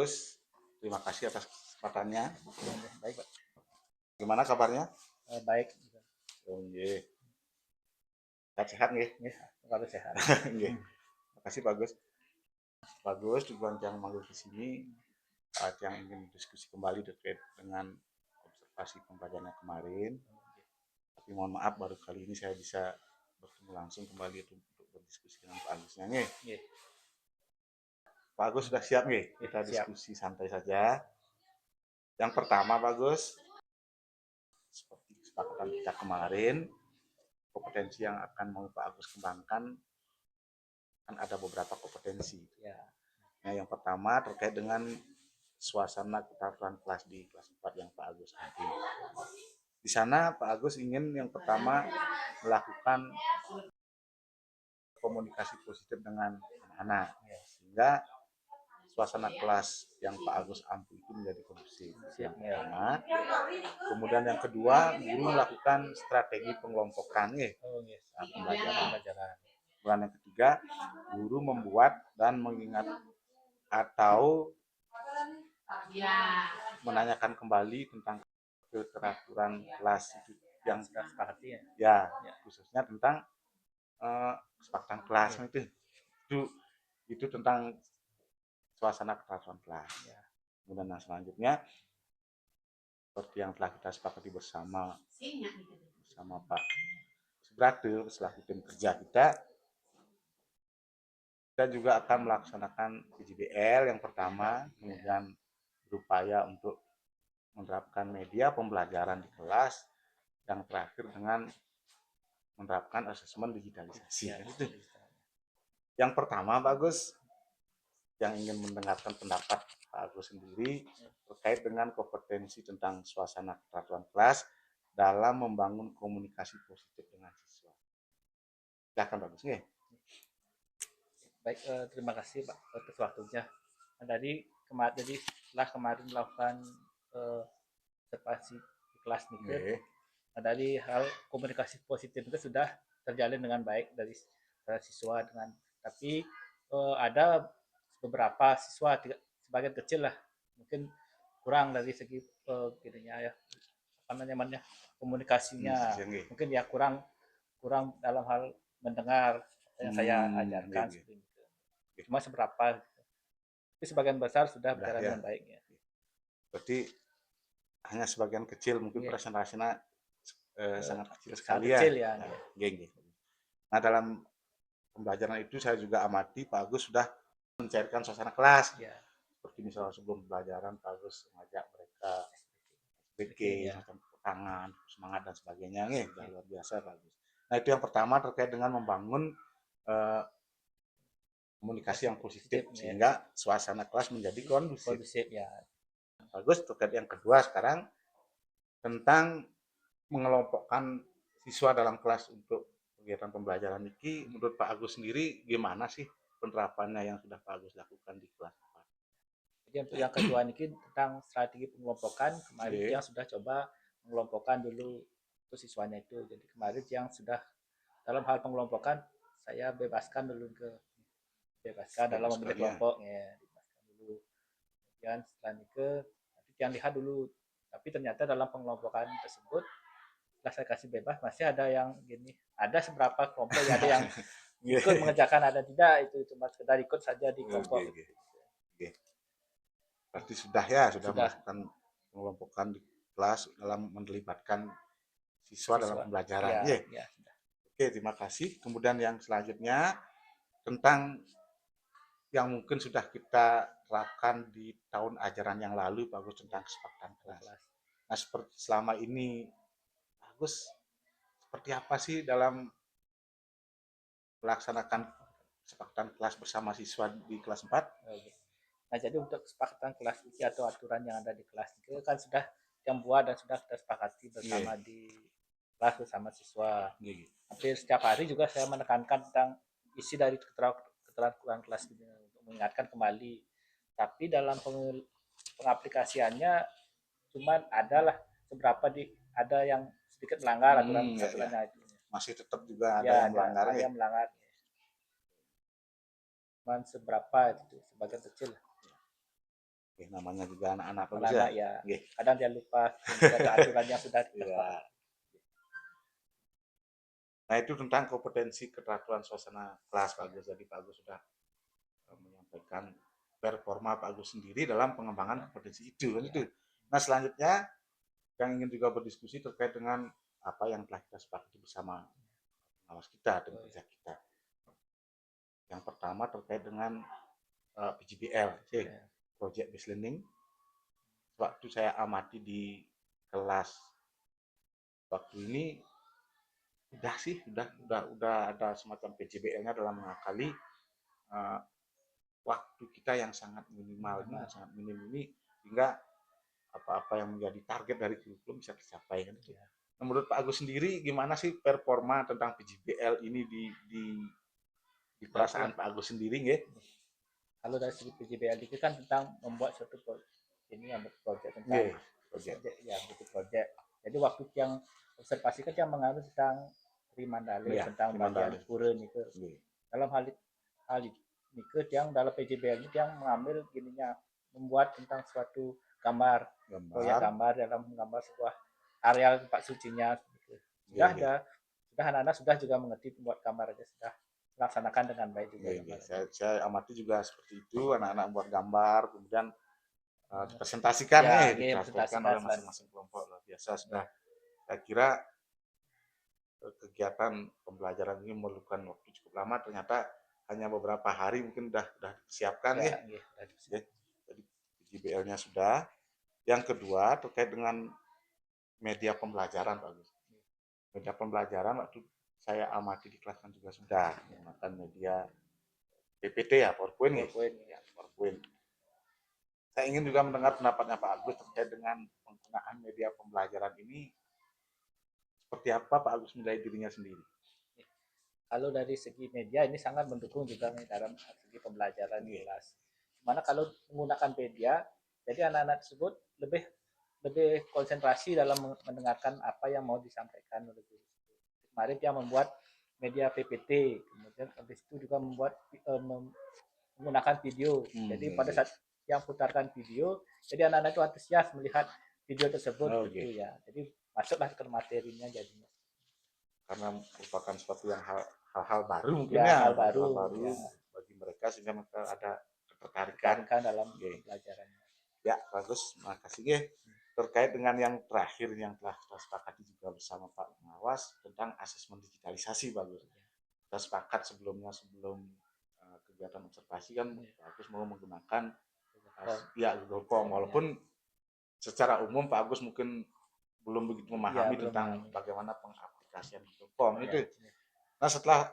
Agus, terima kasih atas kesempatannya. Baik, Pak. Gimana kabarnya? Baik. Oh, iya. Sehat nggih? Nggih, kalau sehat. Nggih. Makasih Pak Agus. Bagus tujuan yang manggil ke sini saat yang ingin diskusi kembali terkait dengan observasi pembelajaran kemarin. Tapi mohon maaf baru kali ini saya bisa bertemu langsung kembali untuk berdiskusi dengan Pak Agusnya nggih. Nggih. Pak Agus sudah siap nggih? Kita diskusi santai saja. Yang pertama Pak Agus, seperti kesepakatan kita kemarin, kompetensi yang akan mau Pak Agus kembangkan kan ada beberapa kompetensi. Ya. Nah, yang pertama terkait dengan suasana keteraturan kelas di kelas 4 yang Pak Agus ambil. Di sana Pak Agus ingin yang pertama melakukan komunikasi positif dengan anak-anak, sehingga suasana kelas yang Pak Agus ampu itu menjadi kondusif. Yang pertama. Kemudian yang kedua, guru melakukan strategi pengelompokan saat pembelajaran. Kemudian yang ketiga, guru membuat dan mengingat atau menanyakan kembali tentang keteraturan kelas yang sudah sepakati ya, khususnya tentang kesepakatan kelas itu tentang suasana keteraturan kelas. Kemudian yang selanjutnya seperti yang telah kita sepakati bersama Pak Subrate selaku tim kerja kita juga akan melaksanakan PJBL yang pertama, kemudian berupaya untuk menerapkan media pembelajaran di kelas, yang terakhir dengan menerapkan asesmen digitalisasi. Yang pertama, Pak Agus, yang ingin mendengarkan pendapat Pak Agus sendiri terkait dengan kompetensi tentang suasana keteraturan kelas dalam membangun komunikasi positif dengan siswa. Silakan Pak Agus. Baik, terima kasih Pak atas waktunya. Jadi setelah kemarin melakukan observasi di kelas nih, dari hal komunikasi positif itu sudah terjalin dengan baik dari siswa tapi ada beberapa siswa sebagian kecil lah mungkin kurang dari segi komunikasinya, mungkin ya kurang dalam hal mendengar yang saya ajarkan seperti itu. Cuma seberapa, tapi sebagian besar sudah berjalan dengan baik ya. Berarti hanya sebagian kecil mungkin presentasinya sangat kecil sekali kecil ya. Nah, dalam pembelajaran itu saya juga amati Pak Agus sudah mencairkan suasana kelas. Seperti misalnya sebelum pembelajaran Pak Agus mengajak mereka SBK, macam tangan, semangat dan sebagainya sudah luar biasa Pak Agus. Nah, itu yang pertama terkait dengan membangun komunikasi yang positif sehingga suasana kelas menjadi kondusif ya. Bagus. Terkait yang kedua sekarang tentang mengelompokkan siswa dalam kelas untuk kegiatan pembelajaran ini, menurut Pak Agus sendiri gimana sih penerapannya yang sudah Pak Agus lakukan di kelas 4? Jadi untuk yang kedua ini tentang strategi pengelompokan, kemarin yang sudah coba mengelompokkan dulu untuk siswanya itu. Jadi kemarin yang sudah dalam hal pengelompokan saya bebaskan dalam membentuk kelompok dibebaskan dulu. Kemudian setelah itu yang lihat dulu, tapi ternyata dalam pengelompokan tersebut setelah saya kasih bebas masih ada yang ada seberapa kelompok ada yang ikut mengerjakan, ada tidak, itu cuma sekedar ikut saja di kelompok. Berarti sudah melakukan pengelompokan di kelas dalam melibatkan siswa dalam pembelajaran. Oke, terima kasih. Kemudian yang selanjutnya tentang yang mungkin sudah kita terapkan di tahun ajaran yang lalu, Bagus, tentang kesepakatan kelas. Nah, seperti selama ini, Bagus, seperti apa sih dalam melaksanakan kesepakatan kelas bersama siswa di kelas 4? Nah, jadi untuk kesepakatan kelas ini atau aturan yang ada di kelas itu kan sudah yang buat dan sudah kita sepakati bersama di kelas bersama siswa. Hampir setiap hari juga saya menekankan tentang isi dari keteraturan kelas ini untuk mengingatkan kembali. Tapi dalam pengaplikasiannya cuman adalah seberapa ada yang sedikit melanggar aturannya itu. Masih tetap juga ada yang melanggar. Cuman seberapa itu, sebagian kecil. namanya juga anak-anak Pak Agus ya. anak-anak ya. Nggih. Kadang dia lupa menjaga aturan yang sudah Iya. ditetapkan. Nah, itu tentang kompetensi keteraturan suasana kelas Pak Agus. Jadi Pak Agus sudah menyampaikan performa Pak Agus sendiri dalam pengembangan kompetensi itu. Kan itu. Nah, selanjutnya yang ingin juga berdiskusi terkait dengan apa yang telah kita sepakati bersama pengawas kita dan kerja kita. Yang pertama terkait dengan PJBL, Project Based Learning. Waktu saya amati di kelas waktu ini udah ada semacam PJBL-nya dalam mengakali waktu kita yang sangat minimal ini, sangat minim ini, hingga apa-apa yang menjadi target dari kurikulum bisa tercapai kan. Nah, menurut Pak Agus sendiri gimana sih performa tentang PJBL ini di perasaan Pak Agus sendiri nggih? Kalau dari segi PJBL itu kan tentang membuat suatu ini yang proyek tentang project ya butuh proyek. Jadi waktu yang observasi kan yang mengambil tentang Trimandale, tentang bagian pura itu. Dalam hal ini yang dalam PJBL itu yang mengambil gininya membuat tentang suatu gambar proyek gambar dalam menggambar sebuah area tempat sucinya. Sudah anak-anak sudah juga mengerti membuat gambar aja sudah laksanakan dengan baik juga. Saya amati juga seperti itu, anak-anak buat gambar kemudian dipresentasikan dipraktekkan oleh masing-masing kelompok. Luar biasa sudah. Saya kira kegiatan pembelajaran ini memerlukan waktu cukup lama, ternyata hanya beberapa hari mungkin sudah disiapkan ya. Jadi PJBL-nya sudah. Yang kedua terkait dengan media pembelajaran Pak Agus. Media pembelajaran waktu saya amati di kelas kan juga sudah menggunakan media PPT ya, PowerPoint. Saya ingin juga mendengar pendapatnya Pak Agus terkait dengan penggunaan media pembelajaran ini. Seperti apa Pak Agus menilai dirinya sendiri? Kalau dari segi media ini sangat mendukung juga dalam segi pembelajaran di kelas. Mana kalau menggunakan media, jadi anak-anak tersebut lebih konsentrasi dalam mendengarkan apa yang mau disampaikan oleh guru. Kemarin dia membuat media PPT, kemudian habis itu juga membuat menggunakan video. Jadi pada saat yang putarkan video, jadi anak-anak itu antusias melihat video tersebut gitu ya. Jadi masuklah ke materinya jadinya. Karena merupakan suatu yang hal-hal baru mungkin hal baru bagi mereka sehingga mereka ada ketertarikan dalam pelajarannya. Ya, bagus. Makasih ya. Terkait dengan yang terakhir yang telah kita sepakati juga bersama Pak Pengawas tentang asesmen digitalisasi, bagus. Kita sepakat sebelum kegiatan observasi kan Pak Agus mau menggunakan Google Form, walaupun secara umum Pak Agus mungkin belum begitu memahami tentang bagaimana pengaplikasian Google Form itu. Nah, setelah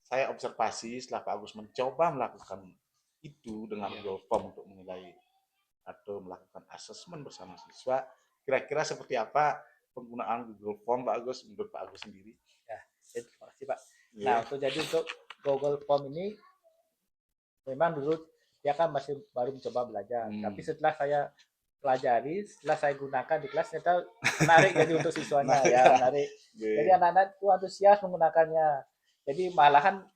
saya observasi, setelah Pak Agus mencoba melakukan itu dengan Google Form untuk menilai atau melakukan asesmen bersama siswa, kira-kira seperti apa penggunaan Google Form Pak Agus menurut Pak Agus sendiri? Ya, terima kasih Pak. Nah, untuk Google Form ini memang dulu dia kan masih baru mencoba belajar, tapi setelah saya pelajari, setelah saya gunakan di kelas ternyata menarik jadi untuk siswanya menarik. Jadi anak-anak itu antusias menggunakannya. Jadi malahan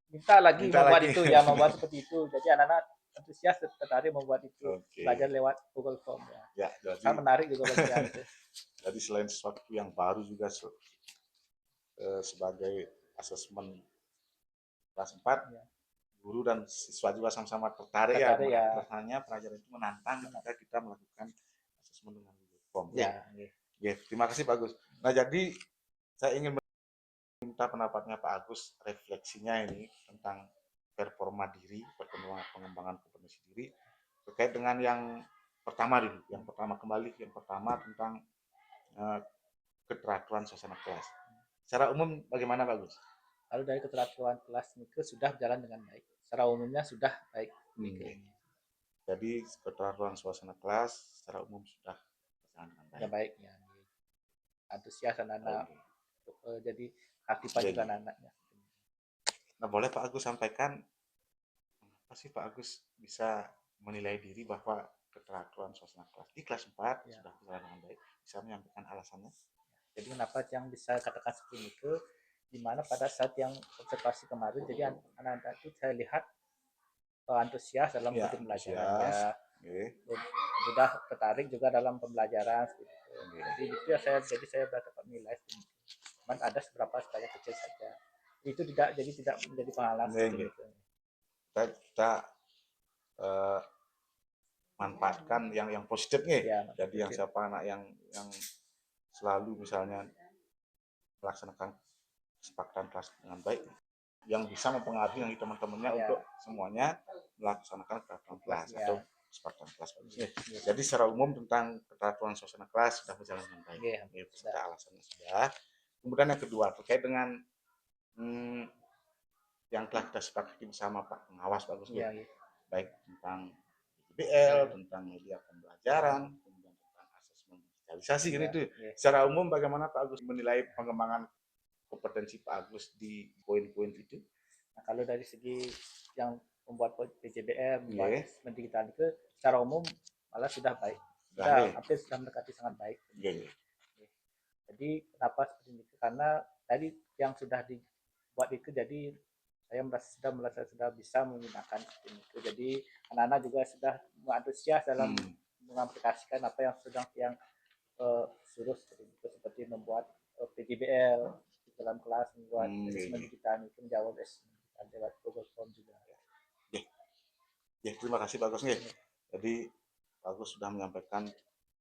minta lagi membuat itu membuat seperti itu. Jadi anak-anak antusias tertarik membuat itu, belajar lewat Google Form sangat menarik juga bagi itu. Jadi selain sesuatu yang baru juga sebagai asesmen kelas 4 guru dan siswa juga sama-sama tertarik rasanya pelajaran itu menantang ketika kita melakukan asesmen dengan Google Form. Terima kasih Pak Agus. Nah, jadi saya ingin minta pendapatnya Pak Agus, refleksinya ini tentang performa diri, pengembangan kompetensi diri terkait dengan yang pertama dulu. Yang pertama tentang keteraturan suasana kelas. Secara umum bagaimana Pak Agus? Kalau dari keteraturan kelas ini sudah berjalan dengan baik. Secara umumnya sudah baik. Jadi keteraturan suasana kelas secara umum sudah berjalan dengan baik. Ya baik ya. Antusias anak-anak jadi aktifan juga anak-anaknya. Nah, boleh Pak Agus sampaikan apa sih Pak Agus bisa menilai diri bahwa keteraturan suasana kelas di kelas 4 sudah berjalan dengan baik, bisa menyampaikan alasannya? Jadi kenapa yang bisa katakan seperti itu, di mana pada saat yang observasi kemarin, jadi anak-anak itu saya lihat antusias dalam mengikuti pelajarannya. Nggih. Sudah tertarik juga dalam pembelajaran seperti itu. Nggih. Jadi itu ya saya dapat nilai sedikit. Cuman ada beberapa sekali kecil saja. Itu tidak menjadi penghalang Nggih, seperti nggih. itu. Kita eh, manfaatkan yang positif nih. Ya, Jadi yang siapa anak yang selalu misalnya melaksanakan kesepakatan kelas dengan baik, yang bisa mempengaruhi teman-temannya ya, untuk semuanya melaksanakan peraturan kelas ya. atau kesepakatan kelas. Ya. Jadi secara umum tentang keteraturan suasana kelas sudah berjalan dengan baik. Ya, Kita alasannya sudah. Kemudian yang kedua terkait dengan yang telah kita sepakati bersama Pak Pengawas Pak Gus, ya. Baik tentang BL, tentang media pembelajaran, kemudian tentang asesmen digitalisasi ya, itu. ya. Secara umum bagaimana Pak Agus menilai pengembangan kompetensi Pak Agus di poin-poin itu? Nah, kalau dari segi yang membuat PJBL, membuat Nggih. asesmen digital itu secara umum malah sudah baik. Hampir sudah mendekati sangat baik. Nggih. Jadi kenapa seperti itu? Karena tadi yang sudah dibuat itu, jadi saya merasa sudah bisa menggunakan sistem itu. Jadi anak-anak juga sudah antusias dalam mengaplikasikan apa yang sedang suruh seperti membuat PJBL di dalam kelas, membuat asesmen digital itu, menjawab asesmen digital lewat Google Form juga. Ya, terima kasih Pak Agus. Jadi Pak Agus sudah menyampaikan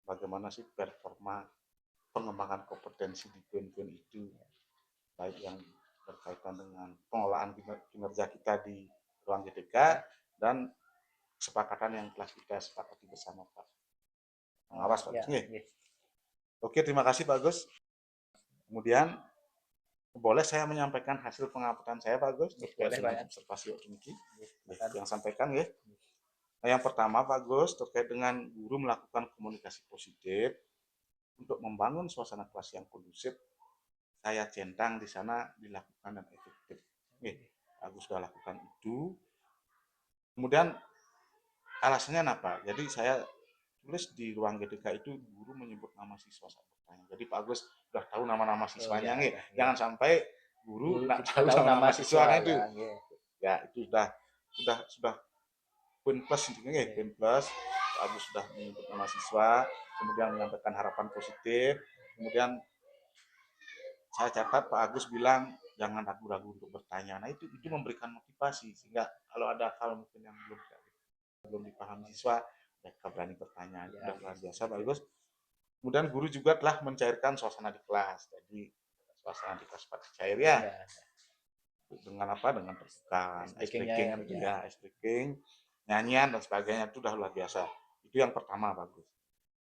bagaimana sih performa pengembangan kompetensi di poin-poin itu, baik yang berkaitan dengan pengelolaan kinerja kita di ruang GTK dan kesepakatan yang telah kita sepakati bersama Pak Pengawas Pak Gus. Oke, terima kasih Pak Gus. Kemudian boleh saya menyampaikan hasil pengamatan saya Pak Gus terkait dengan observasi optimiki yang sampaikan ya. Nah, yang pertama Pak Gus terkait dengan guru melakukan komunikasi positif untuk membangun suasana kelas yang kondusif. Saya centang di sana dilakukan dan efektif. Agus sudah lakukan itu. Kemudian alasannya apa? Jadi saya tulis di ruang GTK itu guru menyebut nama siswa saat bertanya. Jadi Pak Agus sudah tahu nama-nama siswanya nih. Jangan sampai guru nggak tahu nama siswanya itu. Ya itu sudah poin plus intinya ya, poin plus. Pak Agus sudah menyebut nama siswa, kemudian menyampaikan harapan positif, kemudian saya catat Pak Agus bilang jangan ragu-ragu untuk bertanya. Nah itu memberikan motivasi sehingga kalau ada hal mungkin yang belum dipahami siswa, mereka berani bertanya. Itu sudah luar biasa Pak Agus. Kemudian guru juga telah mencairkan suasana di kelas. Jadi suasana di kelas pasti cair ya. Dengan apa? Dengan terbuka, ice breaking, nyanyian dan sebagainya itu sudah luar biasa. Itu yang pertama Pak Agus.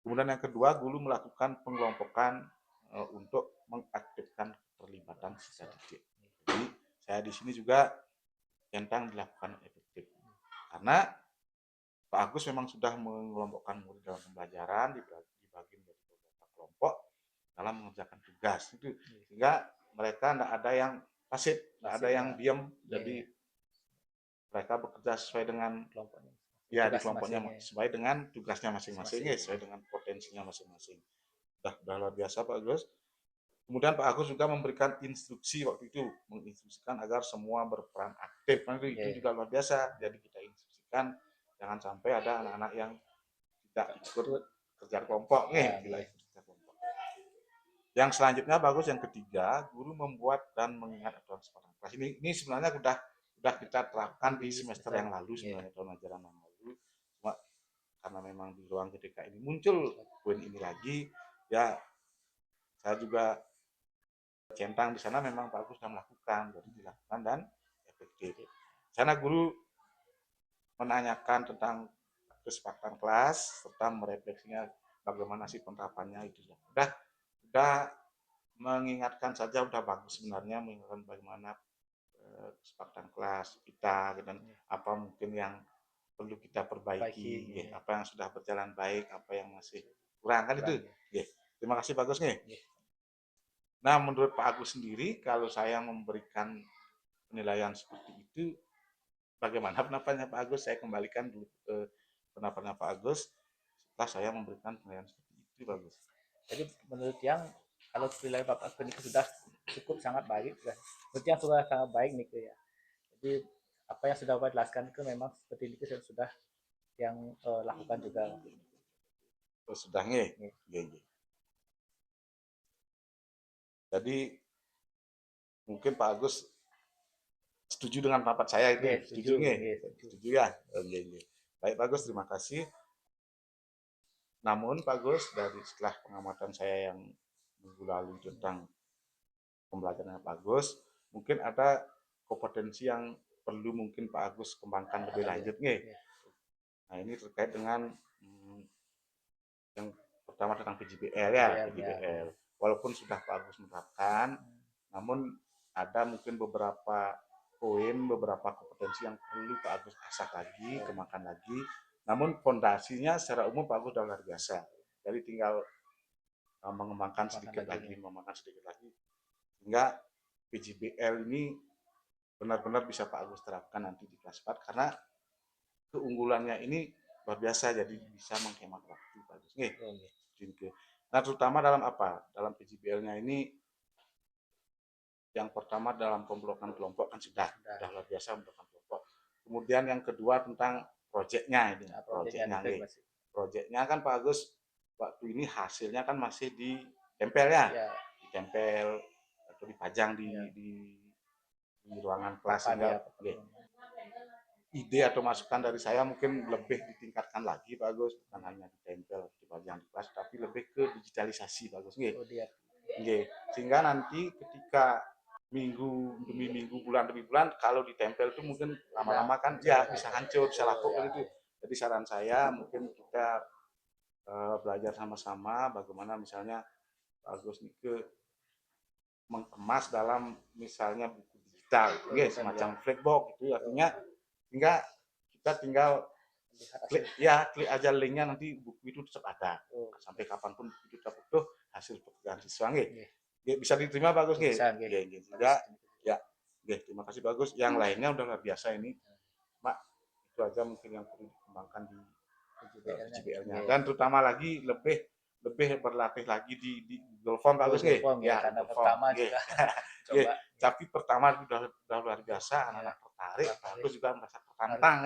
Kemudian yang kedua, guru melakukan pengelompokan untuk mengaktifkan keterlibatan siswa didik. Jadi saya di sini juga centang dilakukan efektif. Karena Pak Agus memang sudah mengelompokkan murid dalam pembelajaran, dibagi menjadi beberapa kelompok dalam mengerjakan tugas. Itu sehingga mereka tidak ada yang pasif, tidak ada yang diam. Jadi mereka bekerja sesuai dengan kelompoknya. Ya, di kelompoknya sesuai dengan tugasnya masing-masing, sesuai dengan potensinya masing-masing. Sudah luar biasa Pak Agus. Kemudian Pak Agus juga memberikan instruksi waktu itu, menginstruksikan agar semua berperan aktif. Nanti itu juga luar biasa. Jadi kita instruksikan jangan sampai ada anak-anak yang tidak ikut kerja kelompok Yang selanjutnya bagus yang ketiga, guru membuat dan mengingat aturan sekolah kelas. Ini sebenarnya sudah kita terapkan di semester yang lalu sebenarnya, tahun ajaran yang lalu. Cuma karena memang di ruang GTK ini muncul poin ini lagi, ya saya juga centang di sana memang Pak Agus sudah melakukan, jadi dilakukan dan efektif. Sana guru menanyakan tentang kesepakatan kelas serta merefleksinya bagaimana sih penerapannya itu sudah mengingatkan saja udah bagus sebenarnya, mengingatkan bagaimana kesepakatan kelas kita dan apa mungkin yang perlu kita perbaiki, apa yang sudah berjalan baik, apa yang masih kurang kan itu. Terima kasih Pak Agus nih. Nah, menurut Pak Agus sendiri, kalau saya memberikan penilaian seperti itu, bagaimana pendapatnya Pak Agus? Saya kembalikan dulu ke pendapatnya Pak Agus setelah saya memberikan penilaian seperti itu, Pak Agus. Jadi menurut yang kalau penilaian Pak Agus ini sudah cukup sangat baik, menurut yang sudah sangat baik nih ya. Jadi apa yang sudah Bapak jelaskan itu memang seperti itu sudah yang lakukan juga. Terus sudah nggih. Nggih. Nggih. Jadi mungkin Pak Agus setuju dengan pendapat saya itu, Nggih, setuju setuju, nggih? nggih, setuju. Setuju ya? Nggih. Baik Pak Agus, terima kasih. Namun Pak Agus, dari setelah pengamatan saya yang minggu lalu tentang pembelajaran Pak Agus, mungkin ada kompetensi yang perlu mungkin Pak Agus kembangkan lebih lanjut nggih. Nggih. Nah ini terkait dengan yang pertama tentang PJBL ya, PJBL. Walaupun sudah Pak Agus menerapkan, namun ada mungkin beberapa poin, beberapa kompetensi yang perlu Pak Agus asah lagi, kembangkan lagi. Namun fondasinya secara umum Pak Agus sudah luar biasa. Jadi tinggal mengembangkan sedikit lagi, sehingga PJBL ini benar-benar bisa Pak Agus terapkan nanti di kelas 4 karena keunggulannya ini luar biasa, jadi bisa menghemat waktu Pak Agus. Nah terutama dalam apa? Dalam PJBL-nya ini yang pertama dalam pemblokan kelompok kan sudah luar biasa pemblokan kelompok. Kemudian yang kedua tentang proyeknya ini. Proyeknya kan Pak Agus waktu ini hasilnya kan masih ditempel ya. Ditempel atau dipajang di ruangan kelas sehingga ide atau masukan dari saya mungkin lebih ditingkatkan lagi Pak Agus, bukan hanya ditempel dipajang di kelas tapi lebih ke digitalisasi Pak Agus nggih. Sehingga nanti ketika minggu demi minggu, bulan demi bulan, kalau ditempel itu mungkin lama-lama kan ya bisa hancur, bisa lapuk gitu. Jadi saran saya mungkin kita belajar sama-sama bagaimana misalnya Pak Agus nih ke mengemas dalam misalnya buku digital, semacam flipbook gitu, artinya hingga kita tinggal klik aja linknya, nanti buku itu tetap ada sampai kapanpun itu tetap utuh hasil pekerjaan siswa nggih. Bisa diterima bagus nggih. Juga ya. Terima kasih bagus. Yang lainnya udah luar biasa ini, Mak. Itu aja mungkin yang perlu dikembangkan di PJBL-nya. Dan terutama lagi lebih berlatih lagi di Google Form bagus nggih. Ya, karena pertama juga coba. Tapi pertama udah luar biasa, anak-anak tertarik, aku juga merasa tertantang.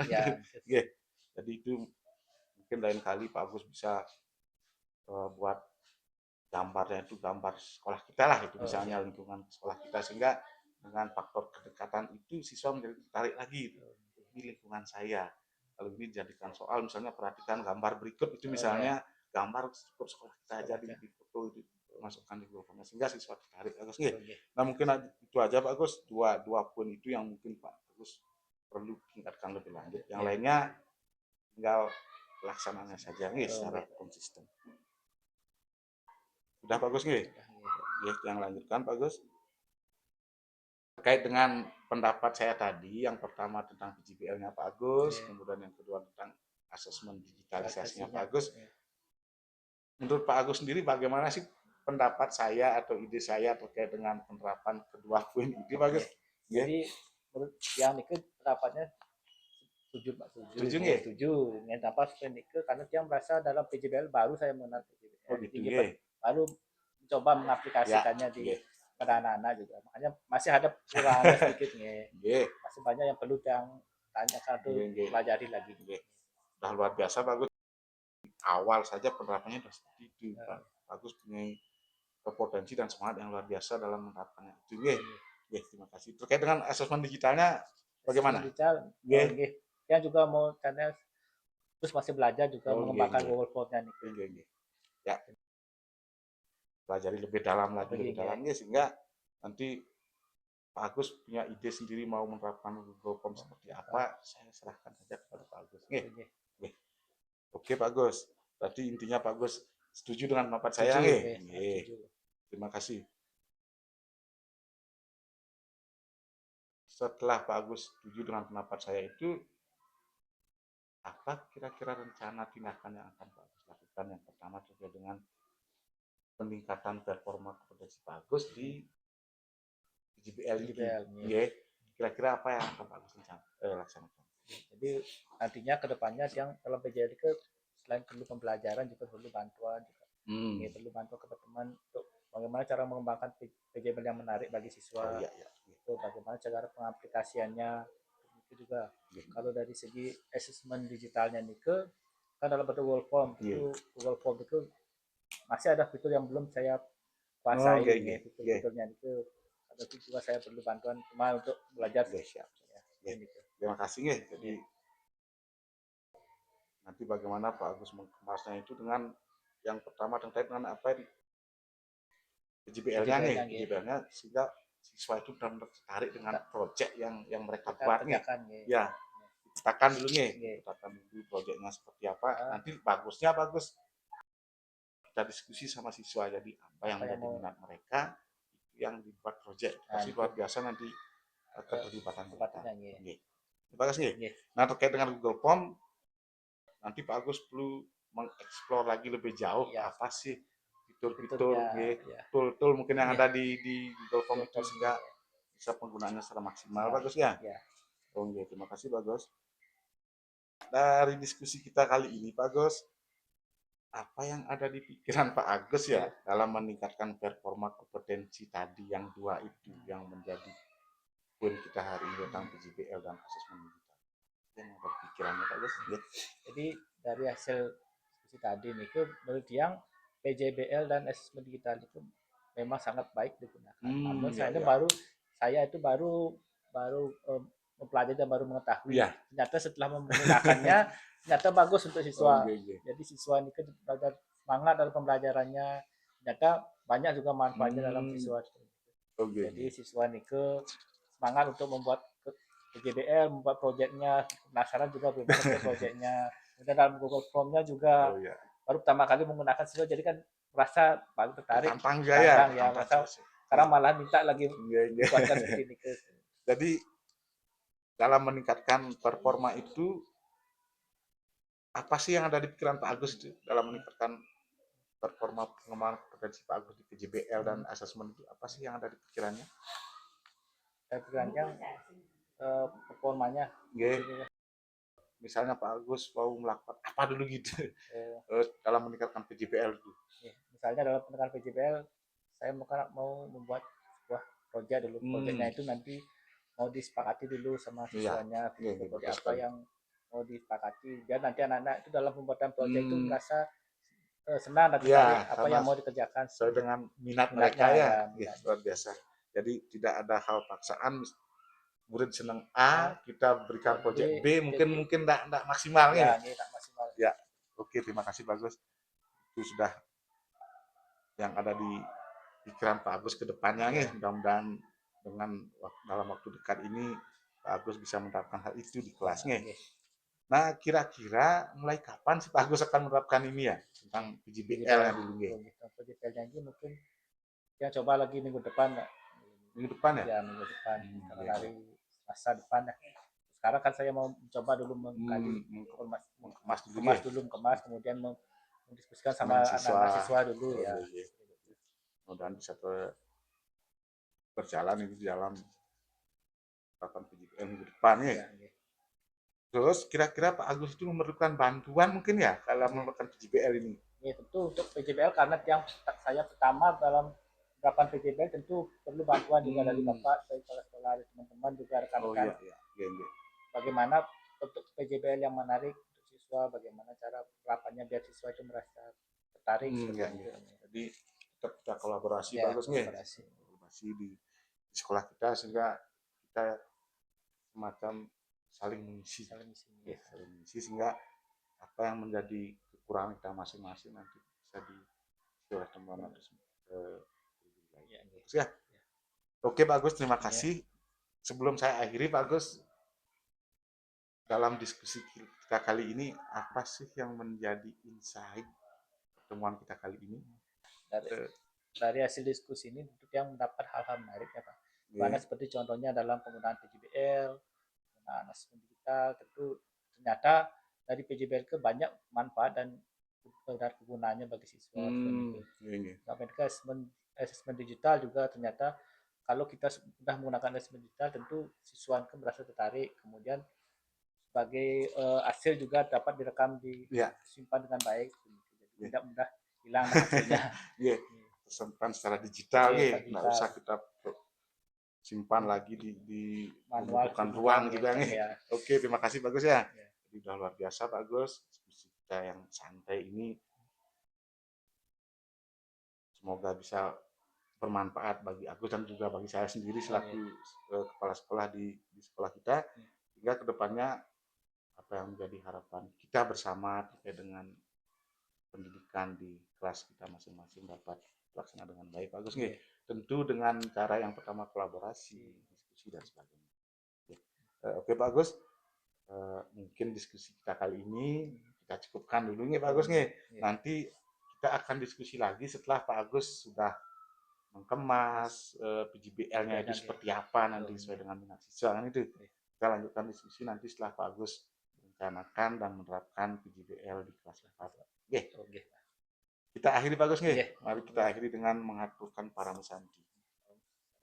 Jadi itu mungkin lain kali Pak Agus bisa buat gambarnya itu gambar sekolah kita lah, itu misalnya lingkungan sekolah kita, sehingga dengan faktor kedekatan itu siswa menjadi tertarik lagi, ini lingkungan saya. Kalau ini dijadikan soal, misalnya perhatikan gambar berikut itu, misalnya gambar sekolah kita aja di foto itu masukkan di Google, sehingga siswa tertarik. Bagus nggih. Nah mungkin itu aja Pak Agus, dua poin itu yang mungkin Pak Agus perlu tingkatkan lebih lanjut. Yang lainnya tinggal pelaksananya saja nih secara konsisten. Sudah Pak Gus nggih? Yang lanjutkan Pak Gus. Terkait dengan pendapat saya tadi, yang pertama tentang PJBL-nya Pak Agus, kemudian yang kedua tentang asesmen digitalisasinya Pak Agus. Menurut Pak Agus sendiri bagaimana sih pendapat saya atau ide saya terkait dengan penerapan kedua poin ini Pak Gus? Jadi menurut yang itu pendapatnya setuju dengan apa Nike, karena dia merasa dalam PJBL baru saya mengenal PJBL, baru mencoba mengaplikasikannya di pada anak-anak juga, makanya masih ada kekurangan sedikit masih banyak yang perlu yang tanyakan atau pelajari lagi. Udah luar biasa bagus, awal saja penerapannya sudah seperti itu. Bagus punya potensi dan semangat yang luar biasa dalam menerapkannya itu. Terima kasih. Terkait dengan asesmen digitalnya bagaimana? Digital, yang juga mau channel terus masih belajar juga mengembangkan Google Form-nya nih. Ya, pelajari lebih dalam lagi, sehingga nanti Pak Agus punya ide sendiri mau menerapkan Google Form seperti apa, saya serahkan saja kepada Pak Agus. Oke Pak Agus, berarti intinya Pak Agus setuju dengan pendapat saya nggih? Terima kasih. Setelah Pak Agus setuju dengan pendapat saya itu, apa kira-kira rencana tindakan yang akan Pak Agus lakukan? Yang pertama terkait dengan peningkatan performa kompetensi Pak Agus di PJBL ini. Kira-kira apa yang akan Pak Agus laksanakan? Jadi nantinya kedepannya yang dalam PJBL itu selain perlu pembelajaran juga perlu bantuan juga. Perlu bantuan ke teman untuk bagaimana cara mengembangkan PJBL yang menarik bagi siswa. Itu bagaimana cara pengaplikasiannya itu juga. Nggih. Kalau dari segi asesmen digitalnya nike kan dalam bentuk Google Form Nggih. itu Google Form itu masih ada fitur yang belum saya Oh, kuasai nggih, ya, nggih. fitur-fiturnya itu. Tapi juga saya perlu bantuan cuma untuk belajar Nggih, siap. ya, Nggih. gitu. Terima kasih nggih. Jadi nanti bagaimana Pak Agus mengemasnya itu dengan yang pertama terkait dengan apa ini PJBL-nya nih, PJBL-nya, nggih. PJBL-nya sehingga siswa itu benar-benar tertarik dengan proyek yang mereka Kita buat nih. kerjakan nggih. Ya, dipetakan dulu nih, Nggih. dipetakan dulu proyeknya seperti apa. Ah. Nanti bagusnya bagus kita diskusi sama siswa, jadi apa yang Apa yang menjadi mau- minat mereka itu yang dibuat proyek. Pasti itu. luar biasa nanti keterlibatan mereka. Keterlibatan, nggih. Nggih. Terima kasih. Nggih. Nah, terkait dengan Google Form, nanti Pak Agus perlu mengeksplor lagi lebih jauh Ya. apa sih fitur-fitur, Fiturnya, ya. tool-tool mungkin yang Iya. ada di Google Form itu Google Form, sehingga ya. bisa penggunaannya secara maksimal. Ya. Bagus ya? Ya. Oh iya, terima kasih Bagus. Dari diskusi kita kali ini Pak Agus, apa yang ada di pikiran Pak Agus ya dalam meningkatkan performa kompetensi tadi yang dua itu yang menjadi poin kita hari ini tentang PJBL dan asesmen digital. Yang ada di pikirannya Pak Agus? Ya. Jadi dari hasil diskusi tadi nih, menurut yang PJBL dan asesmen digital itu memang sangat baik digunakan. Namun ya, saya itu baru mempelajari dan baru mengetahui. Ya. Ternyata setelah menggunakannya ternyata bagus untuk siswa. Oh, iya. Jadi siswa ini belajar semangat dalam pembelajarannya. Ternyata banyak juga manfaatnya dalam siswa. Oh, iya. Jadi siswa ini semangat untuk membuat PJBL, membuat proyeknya, penasaran juga bagaimana proyeknya. Kemudian dalam Google Form-nya juga Oh, iya. baru pertama kali menggunakan siswa, jadi kan merasa baru tertarik. Tantang ya. Merasa sekarang malah minta lagi buatkan seperti ini. Jadi dalam meningkatkan performa itu apa sih yang ada di pikiran Pak Agus itu dalam meningkatkan performa pengembangan kompetensi Pak Agus di PJBL dan asesmen itu apa sih yang ada di pikirannya? Saya pikirannya performanya. Misalnya Pak Agus mau melakukan apa dulu gitu dalam meningkatkan PJBL itu. Misalnya dalam meningkatkan PJBL, saya mau membuat sebuah proyek dulu. Proyeknya itu nanti mau disepakati dulu sama siswanya, seperti apa yang mau disepakati. Biar nanti anak-anak itu dalam pembuatan proyek itu merasa senang dan tertarik apa yang mau dikerjakan sesuai dengan minat mereka ya. Luar biasa. Jadi tidak ada hal paksaan. Murid senang A, kita berikan proyek B, mungkin enggak maksimal nih. Ya, oke, terima kasih Bagus. Itu sudah yang ada di pikiran Pak Agus ke depannya nih. Mudah-mudahan dengan dalam waktu dekat ini Pak Agus bisa menerapkan hal itu di kelasnya. Nah, kira-kira mulai kapan sih Pak Agus akan menerapkan ini ya tentang PJBL dulu nih? PJBL-nya ini mungkin kita coba lagi minggu depan. Minggu depan ya? Ya, minggu depan. Karena hari Selasa depan ya. Sekarang kan saya mau mencoba dulu mengkaji mengemas, kemudian mendiskusikan sama anak-anak siswa dulu ya. Mudah-mudahan bisa berjalan ini di dalam penerapan PJBL minggu depan ya. Terus kira-kira Pak Agus itu memerlukan bantuan mungkin ya dalam menerapkan PJBL ini? Ya tentu untuk PJBL karena yang saya pertama dalam penerapan PJBL tentu perlu bantuan juga dari Bapak, dari sekolah, dari teman-teman juga rekan-rekan. Bagaimana untuk PJBL yang menarik untuk siswa, bagaimana cara penerapannya biar siswa itu merasa tertarik. Jadi tetap kita kolaborasi Bagus nih. Kolaborasi di sekolah kita sehingga kita semacam saling mengisi sehingga apa yang menjadi kekurangan kita masing-masing nanti bisa diisi oleh teman-teman ya. Oke Pak Agus, terima kasih. Sebelum saya akhiri Pak Agus, dalam diskusi kita kali ini apa sih yang menjadi insight pertemuan kita kali ini? Dari hasil diskusi ini tentu yang mendapat hal-hal menarik ya Pak. Karena seperti contohnya dalam penggunaan PJBL, penggunaan asesmen digital, tentu ternyata dari PJBL ke banyak manfaat dan kegunaannya bagi siswa. Mereka asesmen digital juga ternyata kalau kita sudah menggunakan asesmen digital tentu siswa kan merasa tertarik, kemudian sebagai hasil juga dapat direkam disimpan dengan baik, jadi tidak mudah hilang hasilnya. Tersimpan secara digital, nggak usah kita simpan lagi di Manual membutuhkan gitu ruang kan, juga nih. ya. Oke, terima kasih Pak Agus ya. Ya. Jadi udah luar biasa Pak Agus. Diskusi kita yang santai ini semoga bisa bermanfaat bagi Agus dan juga bagi saya sendiri selaku kepala sekolah di sekolah kita. Hingga kedepannya apa yang menjadi harapan kita bersama terkait dengan pendidikan di kelas kita masing-masing dapat terlaksana dengan baik Pak Agus nih. Tentu dengan cara yang pertama kolaborasi, diskusi dan sebagainya. Oke Pak Agus, mungkin diskusi kita kali ini kita cukupkan dulu nih Pak Agus nih. Nanti kita akan diskusi lagi setelah Pak Agus sudah mengemas PJBL-nya itu seperti apa nanti sesuai dengan minat siswa kan itu. Kita lanjutkan diskusi nanti setelah Pak Agus merencanakan dan menerapkan PJBL di kelas 4. Oke. Kita akhiri Pak Agus nih. Mari kita akhiri dengan mengaturkan Param Santi.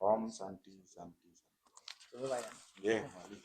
Om Santi Santi. Santi. Dulu Pak ya. Mari.